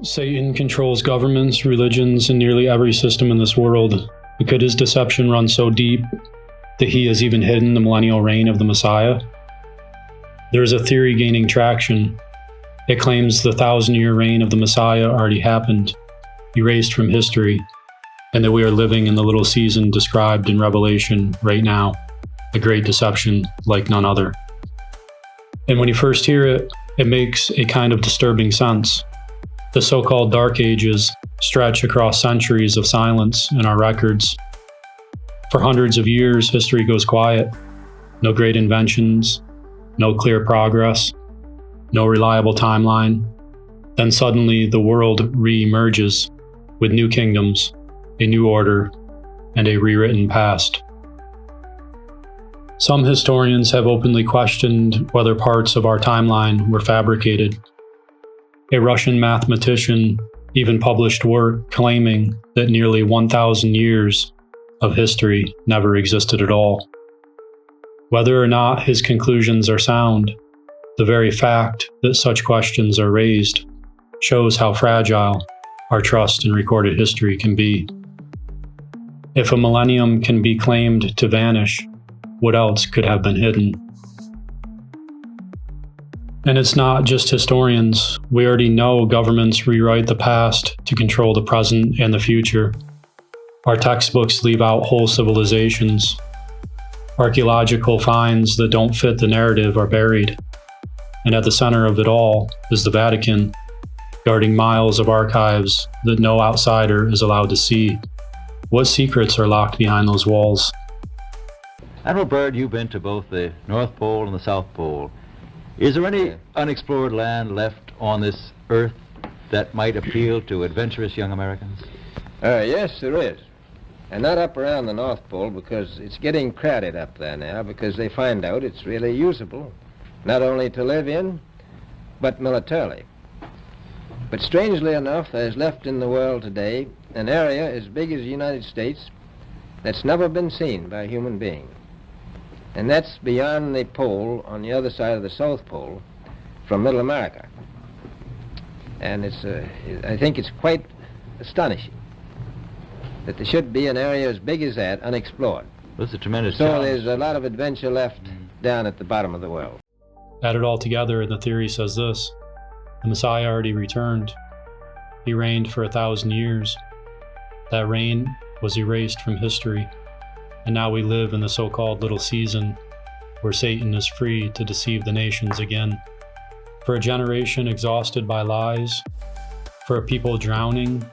Satan controls governments, religions, and nearly every system in this world. But could his deception run so deep that he has even hidden the millennial reign of the Messiah? There is a theory gaining traction. It claims the 1,000-year reign of the Messiah already happened, erased from history, and that we are living in the little season described in Revelation right now, a great deception like none other. And when you first hear it, it makes a kind of disturbing sense. The so-called Dark Ages stretch across centuries of silence in our records. For hundreds of years, history goes quiet. No great inventions, no clear progress, no reliable timeline. Then suddenly the world re-emerges with new kingdoms, a new order, and a rewritten past. Some historians have openly questioned whether parts of our timeline were fabricated. A Russian mathematician even published work claiming that nearly 1,000 years of history never existed at all. Whether or not his conclusions are sound, the very fact that such questions are raised shows how fragile our trust in recorded history can be. If a millennium can be claimed to vanish, what else could have been hidden? And it's not just historians. We already know governments rewrite the past to control the present and the future. Our textbooks leave out whole civilizations. Archaeological finds that don't fit the narrative are buried. And at the center of it all is the Vatican, guarding miles of archives that no outsider is allowed to see. What secrets are locked behind those walls? Admiral Byrd, you've been to both the North Pole and the South Pole. Is there any unexplored land left on this earth that might appeal to adventurous young Americans? Yes, there is. And not up around the North Pole, because it's getting crowded up there now, because they find out it's really usable, not only to live in, but militarily. But strangely enough, there's left in the world today an area as big as the United States that's never been seen by a human being. And that's beyond the pole on the other side of the South Pole from Middle America. And I think it's quite astonishing that there should be an area as big as that unexplored. That's a tremendous So challenge. there's a lot of adventure left down at the bottom of the world. Add it all together, and the theory says this: the Messiah already returned. He reigned for 1,000 years. That reign was erased from history. And now we live in the so-called little season where Satan is free to deceive the nations again. For a generation exhausted by lies, for a people drowning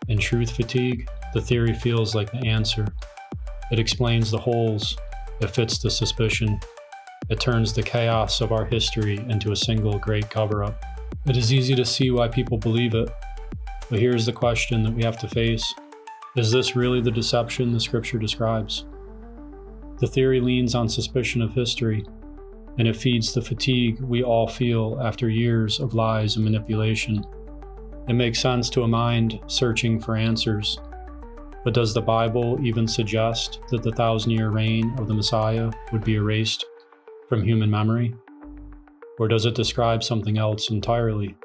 in truth fatigue, the theory feels like the answer. It explains the holes, it fits the suspicion, it turns the chaos of our history into a single great cover-up. It is easy to see why people believe it, but here's the question that we have to face. Is this really the deception the scripture describes? The theory leans on suspicion of history, and it feeds the fatigue we all feel after years of lies and manipulation. It makes sense to a mind searching for answers. But does the Bible even suggest that the 1,000-year reign of the Messiah would be erased from human memory? Or does it describe something else entirely?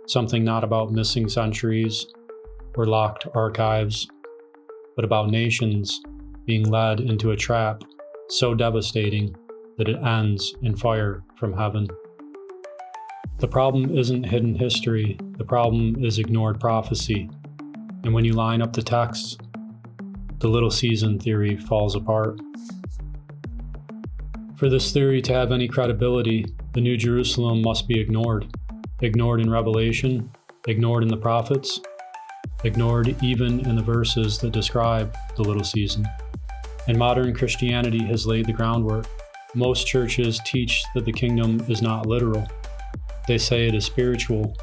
Something not about missing centuries or locked archives, but about nations being led into a trap so devastating that it ends in fire from heaven. The problem isn't hidden history, the problem is ignored prophecy. And when you line up the texts, the little season theory falls apart. For this theory to have any credibility, the New Jerusalem must be ignored. Ignored in Revelation, ignored in the prophets, ignored even in the verses that describe the little season. And modern Christianity has laid the groundwork. Most churches teach that the kingdom is not literal. They say it is spiritual,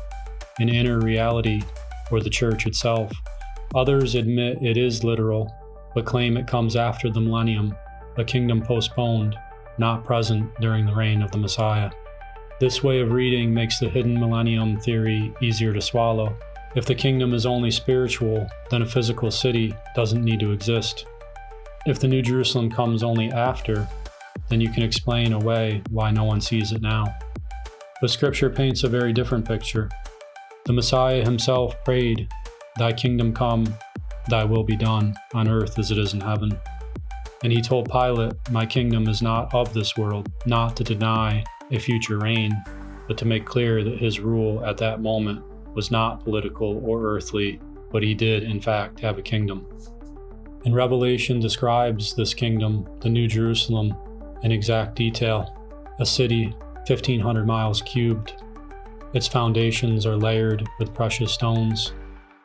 an inner reality, or the church itself. Others admit it is literal, but claim it comes after the millennium, a kingdom postponed, not present during the reign of the Messiah. This way of reading makes the hidden millennium theory easier to swallow. If the kingdom is only spiritual, then a physical city doesn't need to exist. If the New Jerusalem comes only after, then you can explain away why no one sees it now. But Scripture paints a very different picture. The Messiah himself prayed, "Thy kingdom come, thy will be done, on earth as it is in heaven." And he told Pilate, "My kingdom is not of this world," not to deny a future reign, but to make clear that his rule at that moment was not political or earthly, but he did, in fact, have a kingdom. And Revelation describes this kingdom, the New Jerusalem, in exact detail, a city 1,500 miles cubed. Its foundations are layered with precious stones.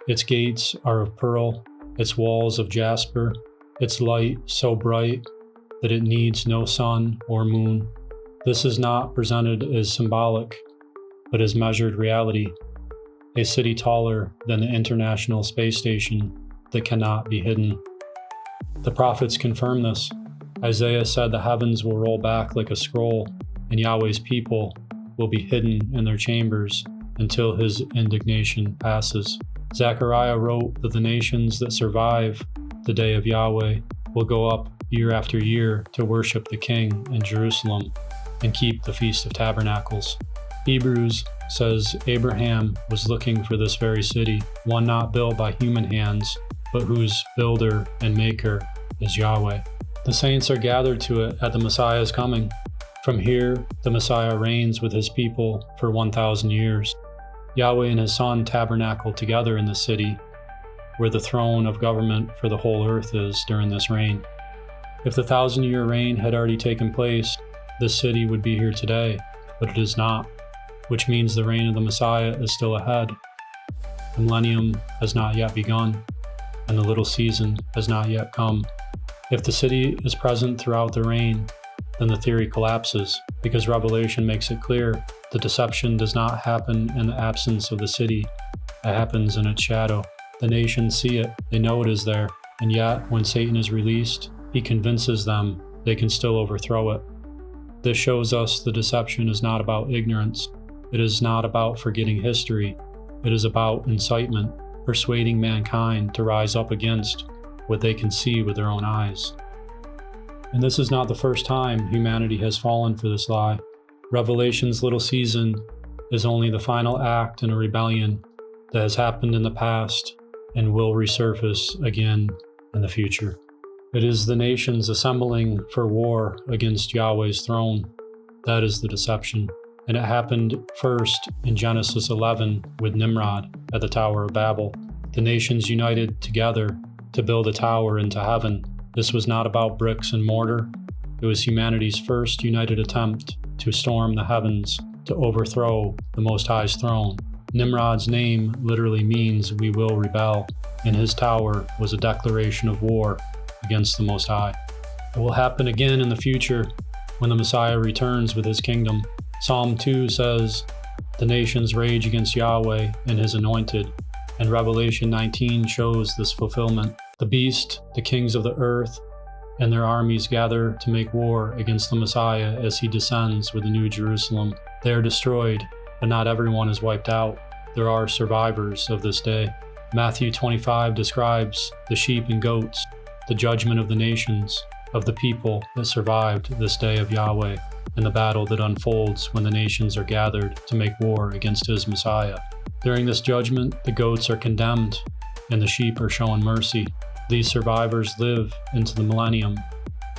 Its gates are of pearl, its walls of jasper, its light so bright that it needs no sun or moon. This is not presented as symbolic, but as measured reality, a city taller than the International Space Station that cannot be hidden. The prophets confirm this. Isaiah said the heavens will roll back like a scroll, and Yahweh's people will be hidden in their chambers until his indignation passes. Zechariah wrote that the nations that survive the day of Yahweh will go up year after year to worship the King in Jerusalem and keep the Feast of Tabernacles. Hebrews says Abraham was looking for this very city, one not built by human hands, but whose builder and maker is Yahweh. The saints are gathered to it at the Messiah's coming. From here, the Messiah reigns with his people for 1,000 years. Yahweh and his Son tabernacle together in the city, where the throne of government for the whole earth is during this reign. If the 1,000-year reign had already taken place, this city would be here today, but it is not, which means the reign of the Messiah is still ahead. The millennium has not yet begun, and the little season has not yet come. If the city is present throughout the reign, then the theory collapses, because Revelation makes it clear the deception does not happen in the absence of the city, it happens in its shadow. The nations see it, they know it is there, and yet when Satan is released, he convinces them they can still overthrow it. This shows us the deception is not about ignorance, it is not about forgetting history, it is about incitement, persuading mankind to rise up against what they can see with their own eyes. And this is not the first time humanity has fallen for this lie. Revelation's little season is only the final act in a rebellion that has happened in the past and will resurface again in the future. It is the nations assembling for war against Yahweh's throne. That is the deception. And it happened first in Genesis 11 with Nimrod at the Tower of Babel. The nations united together to build a tower into heaven. This was not about bricks and mortar. It was humanity's first united attempt to storm the heavens, to overthrow the Most High's throne. Nimrod's name literally means "we will rebel," and his tower was a declaration of war against the Most High. It will happen again in the future when the Messiah returns with his kingdom. Psalm 2 says, "The nations rage against Yahweh and his anointed," and Revelation 19 shows this fulfillment. The beast, the kings of the earth, and their armies gather to make war against the Messiah as he descends with the New Jerusalem. They are destroyed, but not everyone is wiped out. There are survivors of this day. Matthew 25 describes the sheep and goats, the judgment of the nations, of the people that survived this day of Yahweh, and the battle that unfolds when the nations are gathered to make war against his Messiah. During this judgment, the goats are condemned, and the sheep are shown mercy. These survivors live into the millennium,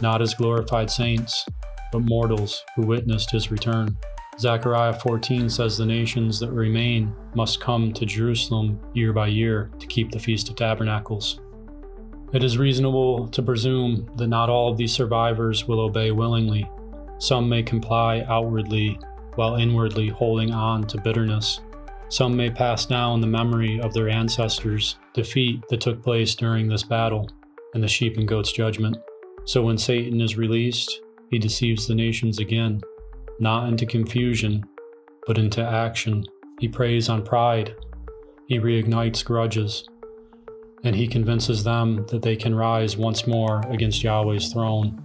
not as glorified saints, but mortals who witnessed his return. Zechariah 14 says the nations that remain must come to Jerusalem year by year to keep the Feast of Tabernacles. It is reasonable to presume that not all of these survivors will obey willingly. Some may comply outwardly, while inwardly holding on to bitterness. Some may pass down the memory of their ancestors' defeat that took place during this battle and the sheep and goats judgment. So when Satan is released, he deceives the nations again, not into confusion, but into action. He preys on pride, he reignites grudges, and he convinces them that they can rise once more against Yahweh's throne.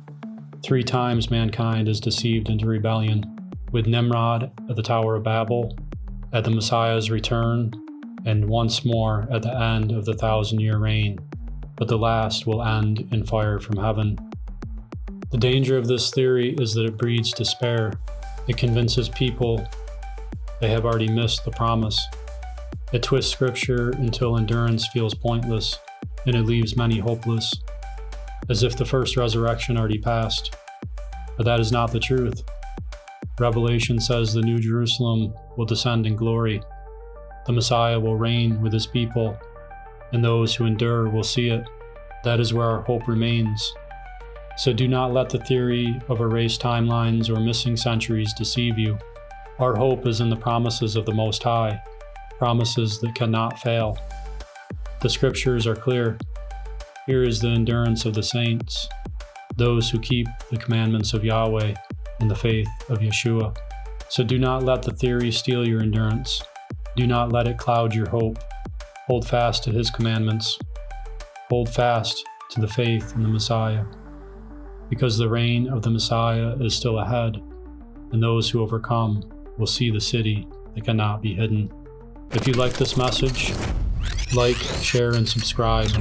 3 times mankind is deceived into rebellion, with Nimrod at the Tower of Babel, at the Messiah's return, and once more at the end of the 1,000-year reign, but the last will end in fire from heaven. The danger of this theory is that it breeds despair. It convinces people they have already missed the promise. It twists Scripture until endurance feels pointless, and it leaves many hopeless, as if the first resurrection already passed. But that is not the truth. Revelation says the New Jerusalem will descend in glory. The Messiah will reign with his people, and those who endure will see it. That is where our hope remains. So do not let the theory of erased timelines or missing centuries deceive you. Our hope is in the promises of the Most High, promises that cannot fail. The Scriptures are clear. Here is the endurance of the saints, those who keep the commandments of Yahweh and the faith of Yeshua. So do not let the theory steal your endurance. Do not let it cloud your hope. Hold fast to his commandments. Hold fast to the faith in the Messiah, because the reign of the Messiah is still ahead, and those who overcome will see the city that cannot be hidden. If you like this message, like, share, and subscribe.